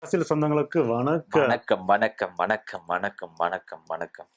அரசியல் சொந்தங்களுக்கு வணக்கம். வணக்கம் வணக்கம் வணக்கம் வணக்கம் வணக்கம் வணக்கம்.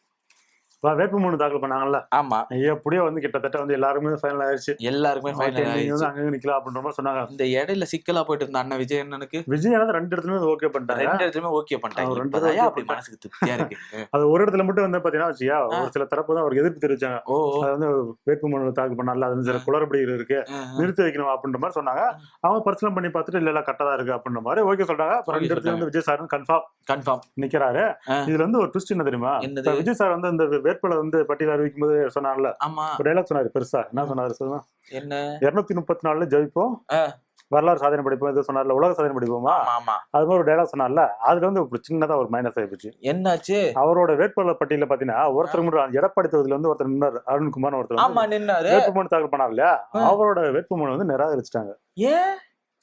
வேட்புமனு தாக்கல் பண்ணாங்கல்ல, ஆமா, எப்படியோ வந்து கிட்டத்தட்ட வந்து எல்லாருமே ஃபைனல் ஆயிடுச்சு. எல்லாருக்குமே ஃபைனல் நீங்க ஆயிடுச்சு. வந்து அங்கங்க நிக்கலாம் அப்படின்ற மாதிரி சொன்னாங்க. இந்த இடையில சிக்கலா போயிட்டு இருந்த அண்ணன் விஜய் அண்ணனுக்கு விஜய் வந்து 2 இடத்துலயுமே ஓகே பண்ணிட்டாங்க. 2 இடத்துலயுமே ஓகே பண்ணிட்டாங்க. அவர் 2 இப்பதான் இடத்துல அப்படி மனசுக்கு திருப்தியா இருக்கு. அது ஒரு இடத்துல மட்டும் வந்து பாத்தீங்கன்னா வச்சியா, ஒரு சில தரப்பு தான் அவருக்கு எதிர்ப்பு தெரிவிச்சாங்க. ஓ அது வந்து வேட்புமனு தாக்கல் பண்ணல, அது சில குளறுபடிகள் இருக்கு, நிறுத்தி வைக்கணும் அப்படின்ற மாதிரி சொன்னாங்க. அவங்க பர்சனல் பண்ணி பார்த்துட்டு இல்ல கரெக்டா தான் இருக்கு அப்படின்ற மாதிரி ஓகே சொல்றாங்க. 2 இடத்துல வந்து விஜய் சார் கன்ஃபார்ம் நிக்கிறாரு. இதுல வந்து ஒரு ட்விஸ்ட் என்ன தெரியுமா? விஜய் சார் வந்து இந்த வேட்பாளர் வந்து பட்டியல் அறிவிக்கும் போது சொன்னார்ல, ஒரு டைலாக் சொன்னாரு பெருசா. என்ன சொன்னாரு சொல்லுங்க? என்ன 234 ஜெயிப்போம், வரலாறு சாதனை படிப்போம், இது சொன்னார்ல, உலக சாதனை படிப்போமா, அது மாதிரி ஒரு டைலாக் சொன்னார்ல. அதுல வந்து ஒரு சின்னதா ஒரு மைனஸ் ஆயிடுச்சு. என்னாச்சு? அவரோட வேட்பாளர் பட்டியல பாத்தீங்கன்னா ஒருத்தர் மட்டும் எடப்பாடி தொகுதியில வந்து ஒருத்தர் நின்னாரு, அருண்குமார் ஒருத்தர் வேட்புமனு தாக்கல் பண்ணார் இல்லையா, அவரோட வேட்புமனு வந்து நிராகரிச்சுட்டாங்க. ஏன்?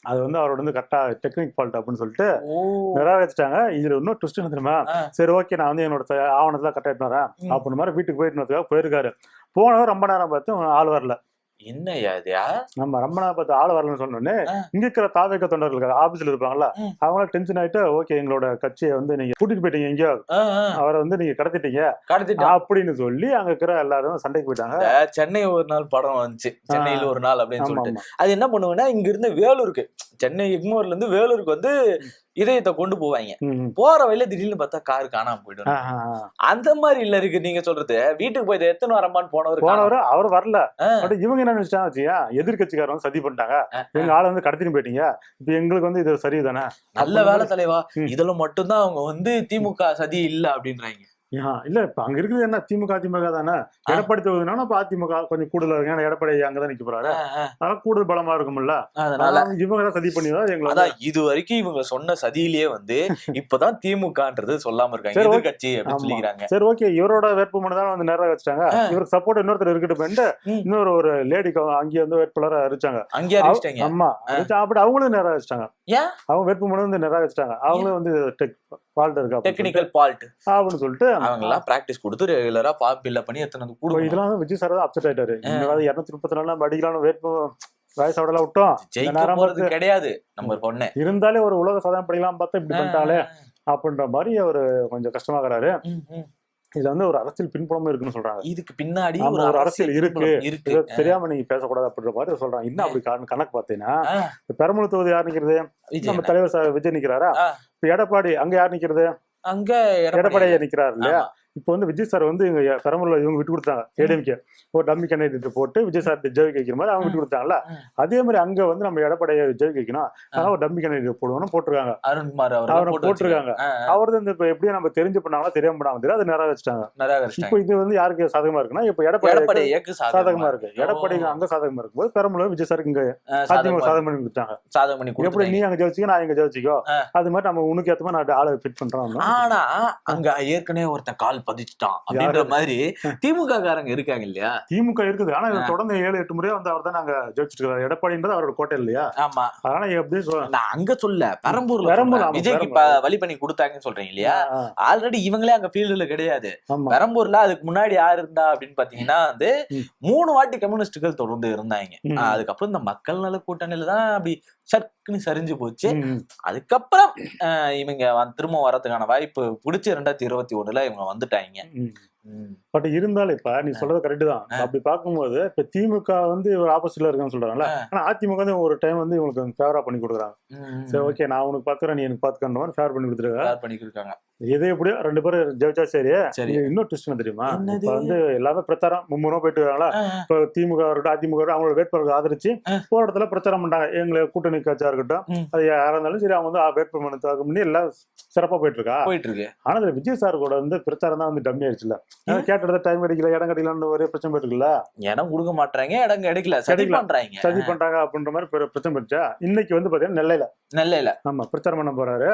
அது வந்து அவரோட வந்து கரெக்டா டெக்னிக் ஃபால்ட் அப்படின்னு சொல்லிட்டு நிராகரிச்சிட்டாங்க. இதுல இன்னும் ட்விஸ்ட் என்ன தெரியுமா? சரி ஓகே, நான் வந்து என்னோட ஆவணத்துல கரெக்டா எடுத்து வரேன் அப்படின்னு மாதிரி வீட்டுக்கு போயிட்டு போயிருக்காரு. போனவர் ரொம்ப நேரம் பார்த்து ஆள் வரல. என்னையா நம்ம ரொம்ப நேரம் பார்த்து ஆள் வரலன்னு சொன்னோன்னே, இங்க இருக்கிற தாவேக தொண்டர்கள் ஆபீஸ்ல இருப்பாங்கல்ல, அவங்கள டென்ஷன் ஆயிட்டு, ஓகே எங்களோட கட்சியை வந்து நீங்க கூட்டிட்டு போயிட்டீங்க, எங்கேயோ அவரை வந்து நீங்க கடத்திட்டீங்க அப்படின்னு சொல்லி அங்க இருக்கிற எல்லாரும் சண்டைக்கு போயிட்டாங்க. சென்னை ஒரு நாள் படம் வந்துச்சு, சென்னையில ஒரு நாள் அப்படின்னு சொல்லிட்டு. அது என்ன பண்ணுவேன்னா, இங்க இருந்து வேலூருக்கு, சென்னை எக்மோர்ல இருந்து வேலூருக்கு வந்து இதயத்தை கொண்டு போவாங்க. போற வழியில திடீர்னு பார்த்தா காரு காணாம போயிடும். அந்த மாதிரி இல்ல இருக்கு நீங்க சொல்றது. வீட்டுக்கு போய் எத்தனை வரமான்னு போனவர் அவர் வரல. இவங்க என்ன நினைச்சாங்க, எதிர்கட்சிக்காரங்க சதி பண்ணிட்டாங்க, எங்க ஆளை வந்து கடத்திட்டு போயிட்டீங்க, இப்ப எங்களுக்கு வந்து இது சரிதானே. நல்ல வேலை தலைவா, இதுல மட்டும்தான் அவங்க வந்து திமுக சதி இல்ல அப்படின்றாங்க. இல்ல இப்ப அங்க இருக்குது என்ன, திமுக தானே. எடப்பாடி தொகுதினா இப்ப அதிமுக கொஞ்சம் கூடுதலா இருக்கு. ஏன்னா எடப்பாடி அங்கதான் நிக்க போறாரு, அதனால கூடுதல் பலமா இருக்கும்ல. அதனால இவங்க தான் சதி பண்ணிதான் எங்களை. இது வரைக்கும் இவங்க சொன்ன சதியிலேயே வந்து இப்பதான் திமுகன்றது சொல்லாம இருக்காங்க, எதிர்கட்சி அப்படின்னு சொல்லிக்கிறாங்க. சரி ஓகே, இவரோட வேட்புமனு தான் வந்து நேரம் வச்சிட்டாங்க. இவருக்கு சப்போர்ட் இன்னொருத்தர் இருக்கட்டும், இன்னொரு ஒரு லேடி அங்கே வந்து வேட்பாளரை அறிவிச்சாங்க. அங்கே அறிவிச்சிட்டாங்க. ஆமா, அப்படி அவங்களும் நேரம் வச்சிட்டாங்க. ஏன் அவங்க வேட்புமனு வந்து நேரம் வச்சிட்டாங்க. அவங்களும் வந்து டெக்னிக்கல் ஃபால்ட் அப்படின்னு சொல்லிட்டு அவங்க எல்லாம் பிராக்டிஸ் கொடுத்து ரெகுலரா ஃபார்ம் ஃபில் பண்ணி எத்தனை கூட. இதெல்லாம் விஜய் சார் தான் அப்செட் ஆயிட்டாரு. 234 அடிக்கலாம் வேட்பு வயசாவடலாம் விட்டோம், ஜெயிக்க கிடையாது நம்ம பொண்ணு, இருந்தாலே ஒரு உலக சாதனை படிக்கலாம் பார்த்தா இப்படி பண்ணிட்டாலே அப்படின்ற மாதிரி அவரு கொஞ்சம் கஷ்டமாகறாரு. இதுல வந்து ஒரு அரசியல் பின்புலமும் இருக்குன்னு சொல்றாங்க. இதுக்கு பின்னாடி ஒரு அரசியல் இருக்கு, தெரியாம நீங்க பேசக்கூடாது அப்படின்ற மாதிரி சொல்றாங்க. இன்னும் அப்படி கணக்கு பார்த்தீங்கன்னா, பெரம்பலூர் தொகுதி யார் நிக்கிறது? நம்ம தலைவர் விஜய் நிக்கிறாரா? இப்ப எடப்பாடி அங்க யார் நிக்கிறது? அங்க எடப்பாடியா நிக்கிறாரு இல்லையா? இப்போ வந்து விஜய் சார் வந்து இங்க பெரம்பலூர்ல இவங்க விட்டு கொடுத்தாங்க, ஏடிஎம்கே ஒரு டம்மி கேண்டிடேட் போட்டு விஜய் சார் ஜெயிக்க வைக்கிற மாதிரி அவங்க விட்டு கொடுத்தாங்கல்ல. அதே மாதிரி அங்க வந்து நம்ம எடப்பாடியை ஜெயிக்க வைக்கணும், அதனால ஒரு டம்மி கேண்டிடேட் போடுவோம்னு போட்டிருக்காங்க. அருண்குமார் அவரை போட்டிருக்காங்க. அவர் வந்து இப்ப எப்படியும் நம்ம தெரிஞ்சு பண்ணாங்களா தெரியாம பண்ணாங்க தெரியாது, அது நிராகரிச்சிட்டாங்க. இப்போ இது வந்து யாருக்கு சாதகமா இருக்குன்னா, இப்ப எடப்பாடி சாதகமா இருக்கு. எடப்பாடி அங்க சாதகமா இருக்கும்போது பெரம்பலூர் விஜய் சாருக்கு இங்க அதிமுக சாதகம் பண்ணி கொடுத்தாங்க. எப்படி நீ அங்க ஜெயிச்சிக்கோ, நான் இங்க ஜெயிச்சிக்கோ, அது மாதிரி நம்ம உனக்கு ஏத்த மாதிரி நான் ஆளை ஃபிட் பண்றோம். ஆனா அங்க ஏற்கனவே ஒருத்தன் கால் பதிச்சுட்டான் அப்படின்ற மாதிரி திமுக காரங்க இருக்காங்க இல்லையா? திமுக இருக்குது. ஆனா தொடர்ந்து 7-8 முறை வந்து அவர் தான் நாங்க ஜெயிச்சிட்டு இருக்காரு. எடப்பாடின்றது அவரோட கோட்டை இல்லையா? ஆமா. அதனால எப்படி நான் அங்க சொல்ல பெரம்பூர்ல விஜய்க்கு வழி பண்ணி கொடுத்தாங்கன்னு சொல்றீங்க இல்லையா? ஆல்ரெடி இவங்களே அங்க ஃபீல்டுல கிடையாது. பெரம்பூர்ல அதுக்கு முன்னாடி யாரு இருந்தா அப்படின்னு பாத்தீங்கன்னா வந்து 3 வாட்டி கம்யூனிஸ்டுகள் தொடர்ந்து இருந்தாங்க. அதுக்கப்புறம் இந்த மக்கள் நல கூட்டணியில தான் அப்படி சர்க்குன்னு சரிஞ்சு போச்சு. அதுக்கப்புறம் இவங்க திரும்ப வரதுக்கான வாய்ப்பு பிடிச்சி 2021 இவங்க வந்துட்டாங்க. பட் இருந்தாலும் இப்ப நீ சொல்றது கரெக்ட் தான். அப்படி பார்க்கும்போது இப்ப திமுக வந்து ஒரு ஆப்போசிட்ல இருக்குன்னு சொல்றாங்கல்ல, ஆனா அதிமுக வந்து ஒரு டைம் வந்து இவங்களுக்கு ஃபேவரா பண்ணி கொடுக்குறாங்க. சரி ஓகே, நான் உனக்கு பாக்குறேன், நீ எனக்கு பாத்துக்கிற மாதிரி ஃபேவர் பண்ணி கொடுத்துருக்காங்க. இதே எப்படியோ 2 பேரும் ஜெயிச்சா சரி. இன்னொரு ட்விஸ்ட் என்ன தெரியுமா? இப்ப வந்து எல்லாமே பிரச்சாரம் மும்முரம் போயிட்டு இருக்காங்களா. இப்ப திமுக இருக்கட்டும் அதிமுக அவங்களோட வேட்பாளர்கள் ஆதரிச்சு போற இடத்துல பிரச்சாரம் பண்றாங்க. எங்களை கூட்டணி கட்சியா இருக்கட்டும், அது யாரா இருந்தாலும் சரி, அவங்க வந்து வேட்புமனு தாக்கல் பண்ணி எல்லாம் சிறப்பா போயிட்டு இருக்கு. ஆனா இதுல விஜய் சார் கூட வந்து பிரச்சாரம் தான் வந்து டம்மி ஆயிடுச்சுல. கேட்ட டைம் கிடைக்கல, இடம் கிடைக்கலன்னு ஒரே பிரச்சனை போயிட்டு இருக்குல்ல. இடம் கொடுக்க மாட்டாங்க, இடம் கிடைக்கல, சதி பண்றாங்க அப்படின்ற மாதிரி பிரச்சனை போயிடுச்சா. இன்னைக்கு வந்து பாத்தீங்கன்னா நெல்லையில ஆமா பிரச்சாரம் பண்ண போறாரு.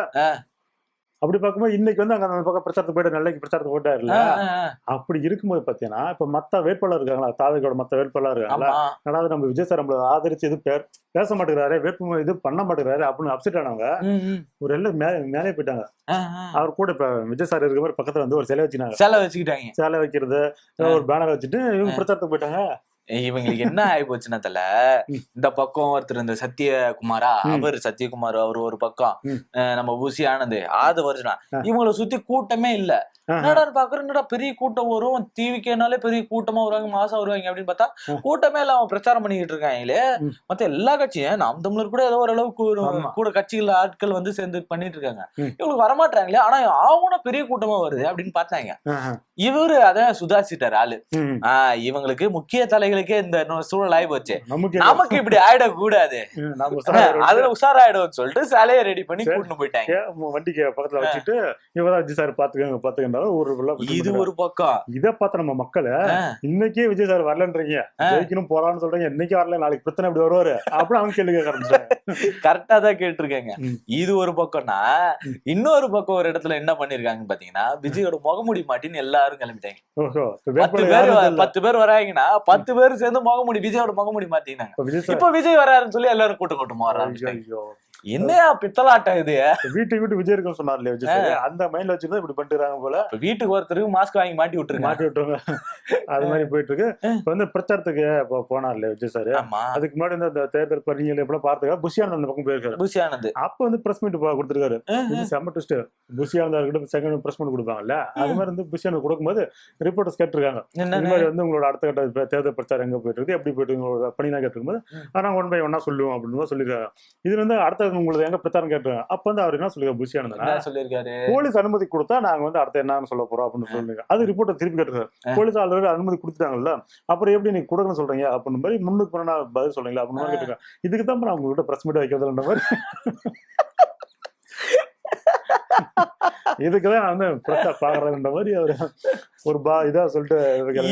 அப்படி பார்க்கும்போது இன்னைக்கு வந்து அங்க அந்த பக்கம் பிரச்சாரத்துக்கு போயிட்டு நெல்லைக்கு பிரச்சாரத்துக்கு போயிட்டாருல. அப்படி இருக்கும்போது பாத்தீங்கன்னா இப்ப மத்த வேட்பாளர் இருக்காங்களா, தாவேக்கோட மத்த வேட்பாளர் இருக்காங்களா, அதாவது நம்ம விஜய் சார் நம்மள ஆதரிச்சு இது பேச மாட்டேங்கிறாரு, வேட்புமனு இது பண்ண மாட்டேங்கிறாரு அப்படின்னு அப்செட் ஆனவங்க ஒரு எல்லாம் மேலே போயிட்டாங்க. அவர் கூட இப்ப விஜய் சார் இருக்க மாதிரி பக்கத்துல வந்து ஒரு சிலை வச்சுக்கிட்டாங்க. சிலை வைக்கிறது, ஒரு பேனர் வச்சுட்டு இவங்க பிரச்சாரத்துக்கு போயிட்டாங்க. இவங்களுக்கு என்ன ஆகி போச்சுன்னா தல, இந்த பக்கம் ஒருத்தர் இந்த சத்யகுமாரா, சத்யகுமார் அவர் ஒரு பக்கம், நம்ம புசி ஆனந்த் வருஷனா, இவங்களை சுத்தி கூட்டமே இல்ல. என்னடா பாக்குறேன், என்னடா பெரிய கூட்டம் வரும், டிவிக்கேனாலே பெரிய கூட்டமா வருவாங்க, மாசம் வருவாங்க அப்படின்னு பார்த்தா கூட்டமே இல்ல. அவன் பிரச்சாரம் பண்ணிக்கிட்டு இருக்காங்களே. மத்த எல்லா கட்சியும், நாம் தமிழர் கூட ஏதோ ஓரளவுக்கு கூட கட்சிகள் ஆட்கள் வந்து சேர்ந்து பண்ணிட்டு இருக்காங்க. இவங்களுக்கு வரமாட்டாங்களே, ஆனா ஆவண பெரிய கூட்டமா வருது அப்படின்னு பார்த்தாங்க. இவரு அதான் சுதாசிட்டார் ஆளு. இவங்களுக்கு முக்கிய தலைகளுக்கே இந்த சூழல் ஆகி போச்சு, நமக்கு இப்படி ஆயிடக்கூடாது, அதுல உஷாராயிடும் சொல்லிட்டு சாலையை ரெடி பண்ணி கூட்டிட்டு போயிட்டாங்க. வண்டிக்கு பக்கத்துல வச்சுட்டு யுவராஜ் சார் பாத்துக்கங்க இது ஒரு பக்கம். இதை பார்த்த நம்ம மக்கள் இன்னைக்கே விஜய் சார் வரலன்றீங்க, ஜெயிக்கணும் போறான்னு சொல்றீங்க, இன்னைக்கு வரல நாளைக்கு பிரச்சனை இப்படி வருவாரு அப்படின்னு அவங்க கேள்வி கேட்க ஆரம்பிச்சாங்க. கரெக்டா தான் கேட்டிருக்காங்க. இது ஒரு பக்கம்னா, இன்னொரு பக்கம் ஒரு இடத்துல என்ன பண்ணிருக்காங்க பாத்தீங்கன்னா, விஜயோட முகமுடி மாட்டின்னு எல்லாரும் கிளம்பிட்டாங்க. 10 பேர் வராங்கன்னா 10 பேர் சேர்ந்து முகமுடி, விஜயோட முகமுடி மாட்டினாங்க. இப்ப விஜய் வராருன்னு சொல்லி எல்லாரும் கூட்டமா வர்றாங்க. என்னையா பித்தலாட்டம் இது? வீட்டுக்கு விஜய் இருக்கும் சொன்னார் இல்லையா விஜய் சார், அந்த மைண்ட்ல வச்சுதான் இப்படி பண்ணிடுறாங்க போல. வீட்டுக்கு ஒருத்தருக்கு மாஸ்க் வாங்கி மாட்டி விட்டுருங்க. அது மாதிரி போயிட்டு இருக்கு. இப்ப வந்து பிரச்சாரத்துக்கு போனார் இல்லையா விஜய் சார், அதுக்கு முன்னாடி இந்த தேர்தல் பணிகள் எப்படிலாம் பார்த்துக்கா புஷியானந்த் அந்த பக்கம் போயிருக்காரு. புஷியானந்த் அப்ப வந்து பிரஸ் மீட் கொடுத்திருக்காரு. செம்ம ட்விஸ்ட். புஷியானந்தா இருக்கட்டும், செகண்ட் பிரஸ் மீட் கொடுப்பாங்கல்ல, அது மாதிரி வந்து புஷியானந்த் கொடுக்கும்போது ரிப்போர்ட்டர்ஸ் கேட்டிருக்காங்க, இந்த மாதிரி வந்து உங்களோட அடுத்த கட்ட தேர்தல் பிரச்சாரம் எங்க போயிட்டு இருக்கு, எப்படி போயிட்டு உங்களோட பணி தான் கேட்டிருக்கும்போது, ஆனா 1 by 1 சொல்லுவோம் அப்படின்னு சொல்லிருக்காங்க. இது வந்து அடுத்த உங்களுக்கு எங்க பிரச்சாரம் கேட்டுருக்காங்க. அப்ப வந்து அவர் என்ன சொல்லிருக்காரு, புஷியானந்த் சொல்லிருக்காரு, போலீஸ் அனுமதி கொடுத்தா நாங்க வந்து அடுத்த என்னன்னு சொல்ல போறோம் அப்படின்னு சொல்லுங்க. அது ரிப்போர்ட்டர் திருப்பி கேட்டிருக்காரு, போலீஸ் ஆல்ரெடி அனுமதி கொடுத்துட்டாங்கல்ல, அப்புறம் எப்படி நீங்க கொடுக்கணும்னு சொல்றீங்க அப்படின்னு மாதிரி முன்னுக்கு போனா பதில் சொல்றீங்களா அப்படின்னு கேட்டிருக்காங்க. இதுக்கு தான் நான் உங்ககிட்ட பிரஸ் மீட் வைக்கிறதுன்ற மாதிரி. இதுக்குதான் வந்து பாக்குறதுன்ற மாதிரி அவரு ஒரு இதா சொல்லிட்டு,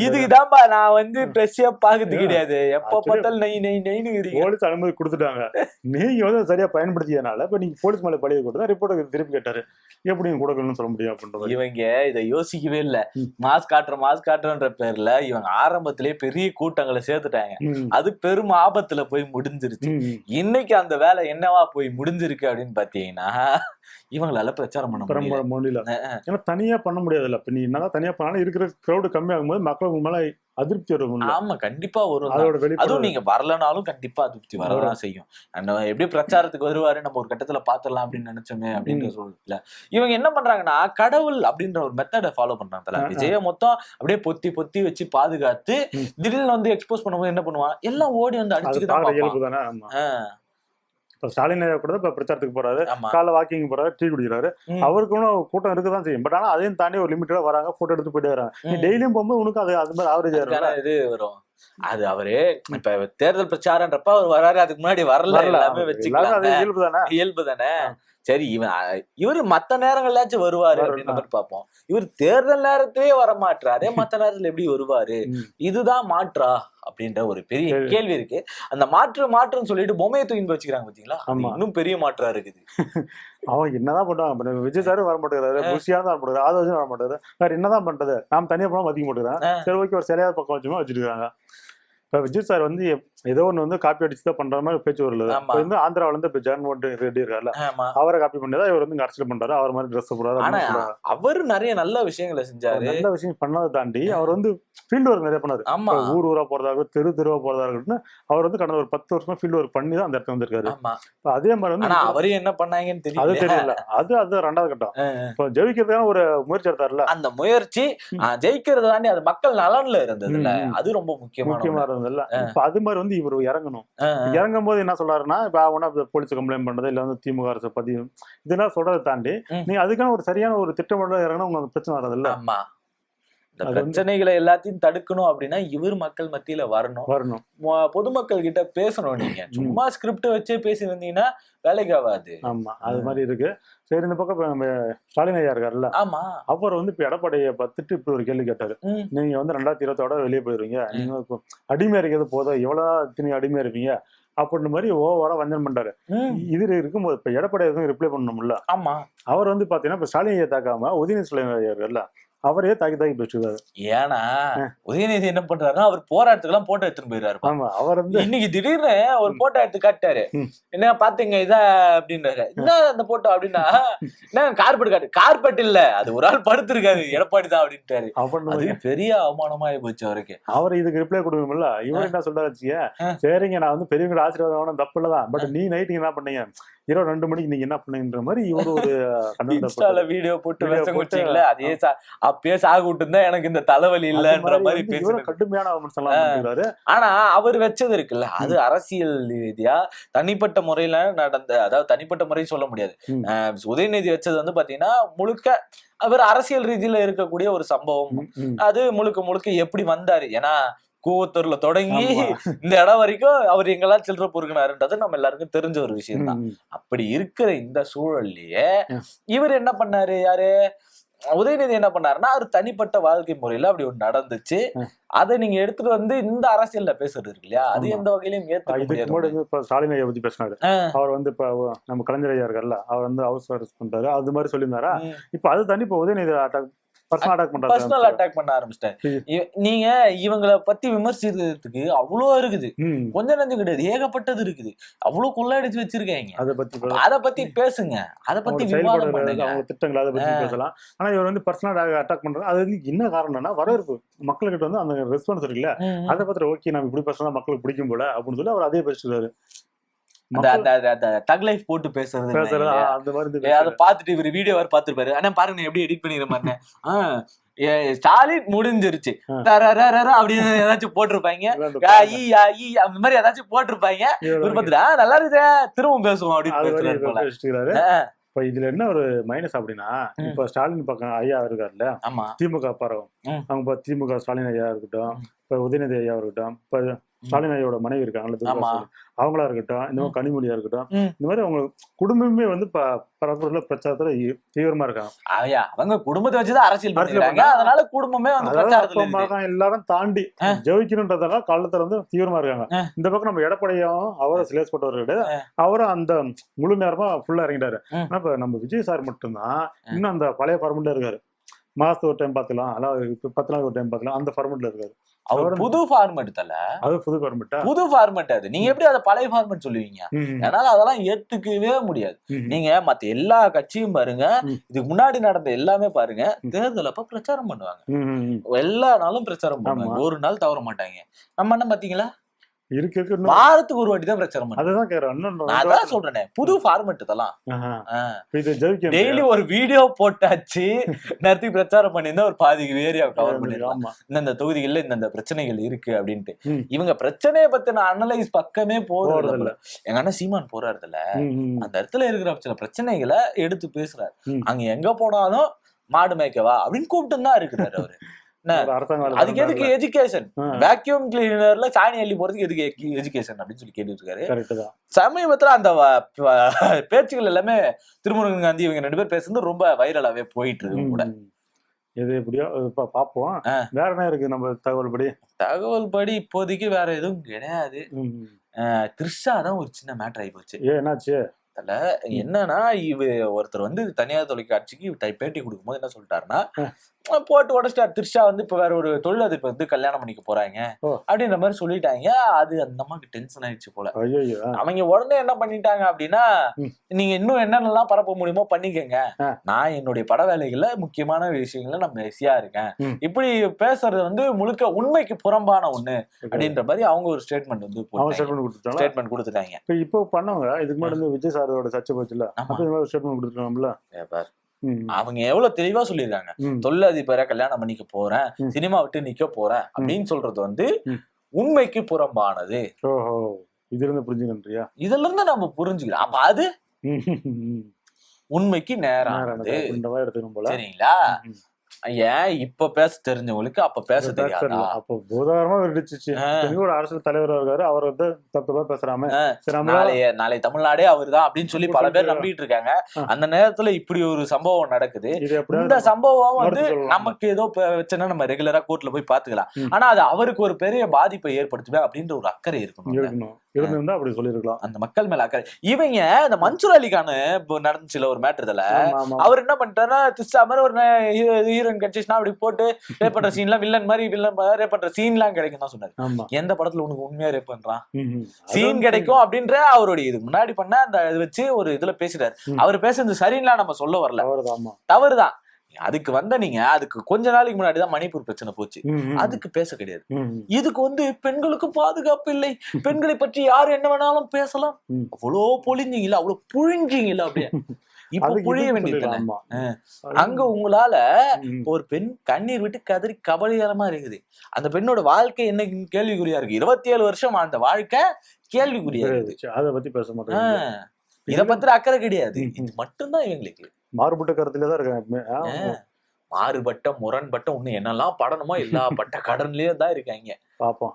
இதுக்குதான்பா நான் வந்து பிரஸ்ஸே பாக்குறது கிடையாது, எப்ப பார்த்தாலும் போலீஸ் அனுமதி கொடுத்துட்டாங்க, நீங்க வந்து சரியா பயன்படுத்தியதுனால இப்ப நீங்க போலீஸ் மேல பழிய கொடுத்தா ரிப்போர்ட்டர் திருப்பி கேட்டாரு, எப்படி நீங்க கொடுக்கணும்னு சொல்ல முடியும் அப்படின்றது. இவங்க இதை யோசிக்கவே இல்ல. மாஸ்க் காட்டுறன்ற பேர்ல இவங்க ஆரம்பத்திலேயே பெரிய கூட்டங்களை சேர்த்துட்டாங்க. அது பெரும் ஆபத்துல போய் முடிஞ்சிருச்சு. இன்னைக்கு அந்த வேலை என்னவா போய் முடிஞ்சிருக்கு அப்படின்னு பாத்தீங்கன்னா, இவங்களால பிரச்சாரம் பண்ண முடியல. ஏன்னா தனியா பண்ண முடியாதுல்ல. இப்ப நீ என்னதான் தனியா பண்ணாலும் இருக்கிற கிரௌடு கம்மியாகும் போது மக்களுக்கு மேல அதிருப்தி வரும். ஆமா, கண்டிப்பா வரும். அதுவும் நீங்க வரலனாலும் கண்டிப்பா அதிருப்தி வரதான் செய்யும். எப்படி பிரச்சாரத்துக்கு வருவாரு, நம்ம ஒரு கட்டத்துல பாத்துடலாம் அப்படின்னு நினைச்சோமே அப்படின்ற சூழல்ல இவங்க என்ன பண்றாங்கன்னா, கடவுள் அப்படின்ற ஒரு மெத்தடை ஃபாலோ பண்றாங்க. விஜய மொத்தம் அப்படியே பொத்தி பொத்தி வச்சு பாதுகாத்து திடீர்னு வந்து எக்ஸ்போஸ் பண்ணும்போது என்ன பண்ணுவான், எல்லாம் ஓடி வந்து அடிச்சுக்கிட்டு. ஸ்டாலின் கூட இப்ப பிரச்சாரத்துக்கு போறாரு, காலைல வாக்கிங் போறாரு, டீ குடிக்கிறாரு, அவருக்கு கூட்டம் இருக்குதான் செய்யும். பட் ஆனா அதையும் தாண்டி ஒரு லிமிட்டா வராங்க, போட்டோ எடுத்து போயிட்டு வராங்க. நீ டெய்லியும் போகும்போது உனக்கு அது மாதிரி ஆவரேஜ் இது வரும். அது அவரு இப்ப தேர்தல் பிரச்சாரம்ன்றப்ப அவர் வராரு, அதுக்கு முன்னாடி வரல, எல்லாமே வச்சுக்கலாம், இயல்பு தானே. சரி, இவரு மத்த நேரங்கள்லாச்சும் வருவாரு அப்படின்ற மாதிரி பார்ப்போம். இவர் தேர்தல் நேரத்திலே வரமாட்டாரு, மத்த நேரத்துல எப்படி வருவாரு? இதுதான் மாற்றா அப்படின்ற ஒரு பெரிய கேள்வி இருக்கு. அந்த மாற்றுன்னு சொல்லிட்டு பொம்மையை தூக்கி வச்சுக்கிறாங்க பாத்தீங்களா, இன்னும் பெரிய மாற்றா இருக்குது. அவன் என்னதான் பண்றாங்க, விஜய் சாரும் வர மாட்டேங்கிறாரு, புஷியானந்த் வர மாட்டேங்கிறாரு, ஆதர்ஷன் வர மாட்டேங்கிறாரு, வேற என்னதான் பண்றது, நாம் தனியா போனா மதிக்க மாட்டேங்கிறான். சரி ஓகே, ஒரு சரியாத பக்கம் வச்சுமா வச்சிருக்காங்க. இப்ப விஜய் சார் வந்து ஏதோ ஒண்ணு வந்து காப்பி அடிச்சுதான் பண்ற மாதிரி பேச்சு வருது. இப்ப வந்து ஆந்திராவில இருந்து இப்ப ஜெகன்மோகன் ரெட்டி இருக்காருல்ல, அவரை காப்பி பண்ணிதான் இவர் வந்து அரசியல் பண்றாரு, அவர் மாதிரி ட்ரெஸ் போடுறாரு. அவரு நிறைய நல்ல விஷயங்களை செஞ்சாரு. நல்ல விஷயம் பண்ணதை தாண்டி அவர் வந்து ஃபீல்டு ஒர்க் நிறைய பண்ணாரு. ஊரா போறதாக தெருவா போறதா இருக்கட்டும், அவர் வந்து கடந்த ஒரு 10 வருஷமா ஃபீல்டு ஒர்க் பண்ணி தான் அந்த இடத்துல வந்திருக்காரு. அதே மாதிரி வந்து அவரே என்ன பண்ணாங்கன்னு தெரியல, அது தெரியல. அது 2வது கட்டம். இப்ப ஜெயிக்கிறதுக்கான ஒரு முயற்சி எடுத்தாருல, அந்த முயற்சி ஜெயிக்கிறது தாண்டி அது மக்கள் நலன்ல இருந்ததுல, அது ரொம்ப முக்கியமா இருந்ததுல்ல. இப்ப அது மாதிரி வந்து இவர் இறங்கணும். இறங்கும் போது என்ன சொல்றாருன்னா, இப்ப போலீஸ் கம்ப்ளைண்ட் பண்றது இல்ல வந்து திமுக அரசு பதிவு இதெல்லாம் சொல்றதை தாண்டி நீங்க அதுக்கான ஒரு சரியான ஒரு திட்டமிடல இறங்கினா உங்களுக்கு பிரச்சனை வராது இல்ல. இந்த பிரச்சனைகளை எல்லாத்தையும் தடுக்கணும் அப்படின்னா இவர் மக்கள் மத்தியில வரணும், பொதுமக்கள் கிட்ட பேசணும். நீங்க சும்மா ஸ்கிரிப்ட் வச்சே பேசி வந்தீங்கன்னா வேலைக்கு ஆகாது. ஆமா, அது மாதிரி இருக்கு. சரி, இந்த பக்கம் நம்ம ஸ்டாலின் ஐயா இருக்காருல்ல, ஆமா, அவர் வந்து இப்ப எடப்பாடியை பார்த்துட்டு இப்படி ஒரு கேள்வி கேட்டாரு. நீங்க வந்து 2020 வெளியே போயிருவீங்க, நீங்க அடிமை இருக்கிறது போதும், எவ்வளவு நீங்க அடிமையா இருப்பீங்க அப்படின்ற மாதிரி ஓவரா வஞ்சனம் பண்றாரு. இது இருக்கும்போது இப்ப எடப்பாடி ரிப்ளை பண்ணணும்ல. ஆமா, அவர் வந்து பாத்தீங்கன்னா இப்ப ஸ்டாலின் ஐயா தாக்காம உதயநிதி ஸ்டாலின் ஐயா இருக்குல்ல, அவரே தாக்கி பேசுறாரு. ஏன்னா உதயநிதி என்ன பண்றாருன்னா அவர் போராட்டத்துக்கு எல்லாம் போட்டோ எடுத்துட்டு போயிடுறாரு. ஆமா, அவர் வந்து இன்னைக்கு திடீர்னு ஒரு போட்டோ எடுத்து காட்டாரு. என்ன பாத்தீங்க இதா அப்படின்றாரு. என்ன அந்த போட்டோ அப்படின்னா என்ன கார்பெட் காட்டு, கார்பெட் இல்ல அது ஒரு ஆள் படுத்திருக்காரு எடப்பாடி தான் அப்படின்ட்டாரு. அது பெரிய அவமானமா போச்சு அவருக்கு. அவர் இதுக்கு ரிப்ளை கொடுக்கணும்ல. இவர் என்ன சொல்றாரு, சரிங்க நான் வந்து பெரியவங்க ஆசீர்வாதம் தப்பு இல்லதான், பட் நீ நைட்டு என்ன பண்ணீங்க, இரவு 2 மணிக்கு நீங்க என்ன பண்ணீங்கன்ற மாதிரி இவரு ஒரு இன்ஸ்டால வீடியோ போட்டு வச்சீங்களா, அதே அப்பயே சாகு விட்டு இருந்தா எனக்கு இந்த தலைவலி இல்லன்ற மாதிரி பேசுற கடுமையான விமர்சனம். ஆனா அவர் வச்சது இருக்குல்ல, அது அரசியல் ரீதியா தனிப்பட்ட முறையில நடந்த, அதாவது தனிப்பட்ட முறை சொல்ல முடியாது. உதயநிதி வச்சது வந்து பாத்தீங்கன்னா முழுக்க அவர் அரசியல் ரீதியில இருக்கக்கூடிய ஒரு சம்பவம். அது முழுக்க எப்படி வந்தாரு, ஏன்னா கூவத்தூர்ல தொடங்கி இந்த இடம் வரைக்கும் அவர் எங்கெல்லாம் சில்லற பொறுக்கினாருன்றது நம்ம எல்லாருக்கும் தெரிஞ்ச ஒரு விஷயம் தான். அப்படி இருக்கிற இந்த சூழல்லையே இவர் என்ன பண்ணாரு, யாரு உதயநிதி என்ன பண்ணாருன்னா அவர் தனிப்பட்ட வாழ்க்கை முறையில அப்படி ஒண்ணு நடந்துச்சு, அதை நீங்க எடுத்துட்டு வந்து இந்த அரசியல்ல பேசுறது இருக்கு இல்லையா, அது எந்த வகையிலும் ஏத்துக்க முடியாது. இப்ப ஸ்டாலின் ஐயா பத்தி பேசினாரு. அவர் வந்து இப்ப நம்ம கலைஞர் ஐயா இருக்காருல்ல, அவர் வந்து ஹவுஸ் அரெஸ்ட் பண்றாரு, அது மாதிரி சொல்லியிருந்தாரா. இப்ப அது தனி இப்ப உதயநிதி பர்சனல் அட்டாக் பண்ண ஆரம்பிச்சிட்டாரு. நீங்க இவங்களை பத்தி விமர்சிக்கிறதுக்கு அவ்வளவு இருக்குது, கொஞ்சம் நஞ்சம் கிடையாது, ஏகப்பட்டது இருக்குது, அவ்வளவு கொள்ளையடிச்சு வச்சிருக்காங்க. அத பத்தி பேசுங்க, அத பத்தி விவாதம் பண்ணுங்க, அவங்க திட்டங்கள் அதை பத்தி பேசலாம். ஆனா இவர் வந்து பர்சனல் அட்டாக் பண்றாரு. அது வந்து என்ன காரணம்னா வரவேற்பு மக்கள்கிட்ட வந்து அந்த ரெஸ்பான்ஸ் இருக்குல்ல, அதை பத்தி ஓகே நம்ம இப்படி பேசலாம் மக்களுக்கு பிடிக்கும் போல அப்படின்னு சொல்லி அவர் அதே பேசிட்டாரு. தக் லைஃப் போட்டு பேசுறது, அதை பாத்துட்டு இவரு வீடியோ வர பாத்துருப்பாரு. ஆனா பாருங்க எப்படி எடிட் பண்ணிக்கிற மாதிரி ஸ்டாலின் முடிஞ்சிருச்சு அப்படின்னு ஏதாச்சும் போட்டிருப்பாங்க, அந்த மாதிரி ஏதாச்சும் போட்டிருப்பாங்க. நல்லா இருக்கு திரும்ப பேசுவோம் அப்படின்னு பேசுறாரு. இப்ப இதுல என்ன ஒரு மைனஸ் அப்படின்னா, இப்ப ஸ்டாலின் பக்கம் ஐயா இருக்காருல்ல, திமுக பரவும் அவங்க திமுக ஸ்டாலின் ஐயா இருக்கட்டும், இப்ப உதயநிதி ஐயா இருக்கட்டும், இப்ப ஸ்டாலின் ஐயாவோட மனைவி இருக்காங்கல்ல அவங்களா இருக்கட்டும், இந்த மாதிரி கனிமொழியா இருக்கட்டும், இந்த மாதிரி அவங்க குடும்பமே வந்து பரப்புல பிரச்சாரத்துல தீவிரமா இருக்காங்க. அவங்க குடும்பத்தை வச்சுதான் அரசியல் பண்றாங்க, அதனால குடும்பமே எல்லாரும் தாண்டி ஜெயிக்கணும்ன்றதால காலத்துல வந்து தீவிரமா இருக்காங்க. இந்த பக்கம் நம்ம எடப்பாடியும் அவரை சிலேஸ் போட்டவர் கிடையாது, அவரும் அந்த முழு நேரமா ஃபுல்லா இறங்கிட்டாரு. ஆனா இப்ப நம்ம விஜய் சார் மட்டும்தான் இன்னும் அந்த பழைய ஃபார்மெட்ல இருக்காரு. மாசத்துக்கு ஒரு டைம் பாத்துக்கலாம், அதாவது 10 நாள் ஒரு டைம் பாத்துக்கலாம், அந்த ஃபார்மெட்ல இருக்காரு. அவர் புது ஃபார்மெட் தல, அது புது ஃபார்மெட். அது நீங்க எப்படி அதை பழைய ஃபார்மெட் சொல்லுவீங்க? அதனால அதெல்லாம் ஏத்துக்கவே முடியாது. நீங்க மத்த எல்லா கட்சியும் பாருங்க, இதுக்கு முன்னாடி நடந்த எல்லாமே பாருங்க, தேர்தல் அப்ப பிரச்சாரம் பண்ணுவாங்க, எல்லா நாளும் பிரச்சாரம் பண்ணுவாங்க, ஒரு நாள் தவற மாட்டாங்க. நம்ம என்ன பாத்தீங்களா, வாரத்துக்கு ஒரு வாட்டி தான் பிரச்சாரம் பண்ணுவாங்க. அதான் சொல்றேன், புது ஃபார்மெட் இதெல்லாம். டெய்லி ஒரு வீடியோ போட்டாச்சு, நேரத்துக்கு பிரச்சாரம் பண்ணியிருந்தா ஒரு பாதி ஏரியா கவர் பண்ணிடலாம், இந்த தொகுதிகள்ல இந்த பிரச்சனைகள் இருக்கு அப்படின்ட்டு. இவங்க பிரச்சனையை பத்தின அனலைஸ் பக்கமே போறது இல்ல. எங்க அண்ணன் சீமான் போறாருல, அந்த இடத்துல இருக்கிற சில பிரச்சனைகளை எடுத்து பேசுறாரு. அங்க எங்க போனாலும் மாடு மேய்க்கவா அப்படின்னு கூப்பிட்டு தான் இருக்கிறாரு அவரு. அதுக்கு எதுக்கு எஜுகேஷன், வேக்யூம் கிளீனர்ல சாணி அள்ளி போறதுக்கு எதுக்கு எஜுகேஷன் அப்படின்னு சொல்லி கேட்டு இருக்காரு. சமீபத்துல அந்த பேச்சுக்கள் எல்லாமே திருமுருகன் காந்தி இவங்க 2 பேர் பேசுறது ரொம்ப வைரலாவே போயிட்டு இருக்கு கூட. எது எப்படியோ பாப்போம். வேற என்ன இருக்கு நம்ம தகவல் படி இப்போதைக்கு வேற எதுவும் கிடையாது. த்ரிஷா தான் ஒரு சின்ன மேட்டர் ஆகி போச்சு. என்னாச்சு என்னன்னா, ஒருத்தர் வந்து தனியார் தொலைக்காட்சிக்கு பேட்டி கொடுக்கும் போது என்ன சொல்லிட்டாருன்னா, போட்டு உடச்சிட்டார். த்ரிஷா வந்து இப்ப வேற ஒரு தொழிலதிபர் வந்து கல்யாணம் பண்ணிக்க போறாங்க அப்படின்ற மாதிரி சொல்லிட்டாங்க. அது அந்த அம்மாக்கு டென்ஷன் ஆயிடுச்சு போல. அவங்க உடனே என்ன பண்ணிட்டாங்க அப்படின்னா, நீங்க இன்னும் என்னென்னலாம் பரப்ப முடியுமோ பண்ணிக்கங்க, நான் என்னுடைய பட வேலைகள்ல முக்கியமான விஷயங்கள்ல நான் பிஸியா இருக்கேன், இப்படி பேசுறது வந்து முழுக்க உண்மைக்கு புறம்பான ஒண்ணு அப்படின்ற மாதிரி அவங்க ஒரு ஸ்டேட்மெண்ட் வந்து ஸ்டேட்மெண்ட் கொடுத்துட்டாங்க. இப்போ பண்ணவங்க இதுக்கு முன்னாடி விஜய் சாரோட சர்ச்சை போச்சுல, ஸ்டேட்மெண்ட் கொடுத்துருக்காங்கல்ல. அவங்க எவ்வளவு தெளிவா சொல்லிருக்காங்க, தொழிலதிபரை கல்யாணம் பண்ணிக்க போறேன், சினிமா விட்டு நிக்க போறேன் அப்படின்னு சொல்றது வந்து உண்மைக்கு புறம்பானது. இதுல இருந்து புரிஞ்சுக்கிறியா? இதுல இருந்து நம்ம புரிஞ்சுக்கிறோம். அப்ப அது உண்மைக்கு நேரானது. சரிங்களா? ஏன் இப்ப பேச தெரிஞ்சவங்களுக்கு அப்ப பேச தெரியாதா? அப்ப பூதாகரமா வெடிச்சிச்சு. ஒரு அரசியல் தலைவர் இருக்காரு, அவர் வந்து தப்பா பேசுறாம நாளை தமிழ்நாடே அவர்தான் அப்படின்னு சொல்லி பல பேர் நம்பிட்டு இருக்காங்க. அந்த நேரத்துல இப்படி ஒரு சம்பவம் நடக்குது. இந்த சம்பவம் வந்து நமக்கு ஏதோ பிரச்சனை, நம்ம ரெகுலரா கோர்ட்ல போய் பாத்துக்கலாம். ஆனா அது அவருக்கு ஒரு பெரிய பாதிப்பை ஏற்படுத்துவே அப்படின்ற ஒரு அக்கறை இருக்கணும். இருந்திருந்தா அப்படி சொல்லிருக்கலாம். அந்த மக்கள் மேல அக்கறை. இவங்க இந்த மன்சூர் அலிகான் நடந்துச்சுல ஒரு மேட்டர்ல, அவர் என்ன பண்ணிட்டாருன்னா திஸ்ஸா மாதிரி ஒரு ஹீரோயின் கிடைச்சிச்சுன்னா அப்படி போட்டு ரேப் பண்ற சீன்லாம் வில்லன் ரேப் பண்ற சீன்லாம் கிடைக்கும் தான் சொன்னாரு. எந்த படத்துல உனக்கு உண்மையா ரேப் பண்றான் சீன் கிடைக்கும் அப்படின்ற அவருடைய இது முன்னாடி பண்ண அந்த இது வச்சு ஒரு இதுல பேசுறாரு. அவர் பேசுறது சரின்னா நம்ம சொல்ல வரல, தவறுதான். அதுக்கு நீங்க அதுக்கு கொஞ்ச நாளைக்கு முன்னாடிதான் மணிப்பூர் பிரச்சனை போச்சு, அதுக்கு பேச கிடையாது. இதுக்கு பெண்களுக்கு பாதுகாப்பு இல்லை, பெண்களை பற்றி யாரு என்ன வேணாலும் பேசலாம், அவ்வளோ பொழிஞ்சீங்களா, அவ்வளவு புழிஞ்சீங்களா, அப்படியே இப்ப புழிய வேண்டியது. அங்க உங்களால ஒரு பெண் கண்ணீர் விட்டு கதறி கபலீகரமா இருக்குது. அந்த பெண்ணோட வாழ்க்கை என்ன கேள்விக்குறியா இருக்கு. 27 வருஷம் அந்த வாழ்க்கை கேள்விக்குறியா இருக்கு. அதை பத்தி பேச மாட்டேன், இத பத்தி அக்கறை கிடையாது. இது மட்டும்தான் இவங்களுக்கு மாறுபட்ட கருத்துலதான் இருக்காங்க. மாறுபட்ட முரண்பட்ட ஒண்ணு என்னெல்லாம் படணுமோ எல்லா பட்ட கடன்லயே தான் இருக்காங்க. பாப்போம்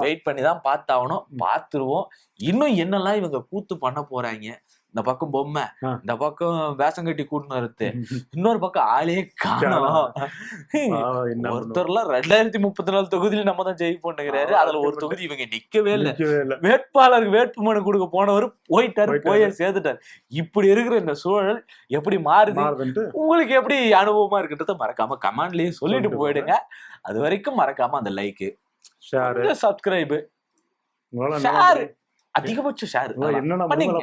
வெயிட் பண்ணி தான் பார்த்தாகணும். பார்த்துருவோம் இன்னும் என்னெல்லாம் இவங்க கூத்து பண்ண போறாங்க. இந்த பக்கம் பொம்மை, இந்த பக்கம் வேஷம் கட்டி கூட்டினு வருது, இன்னொரு பக்கம் ஆளே காணோம். ஒருத்தர்லாம் 2034 தொகுதியில நம்ம தான் ஜெயிப்போம்னுங்கிறாரு. அதுல ஒரு தொகுதி இவங்க நிக்கவே இல்லை. வேட்பாளருக்கு வேட்புமனு கொடுக்க போனவர் போயிட்டாரு, போய் சேர்த்துட்டாரு. இப்படி இருக்கிற இந்த சூழல் எப்படி மாறுது, உங்களுக்கு எப்படி அனுபவமா இருக்குன்றத மறக்காம கமெண்ட்லயே சொல்லிட்டு போயிடுங்க. அது வரைக்கும் மறக்காம அந்த லைக், சப்ஸ்கிரைப், ஷேர், அதிகபட்ச ஷேர் என்ன பண்ணிருங்க.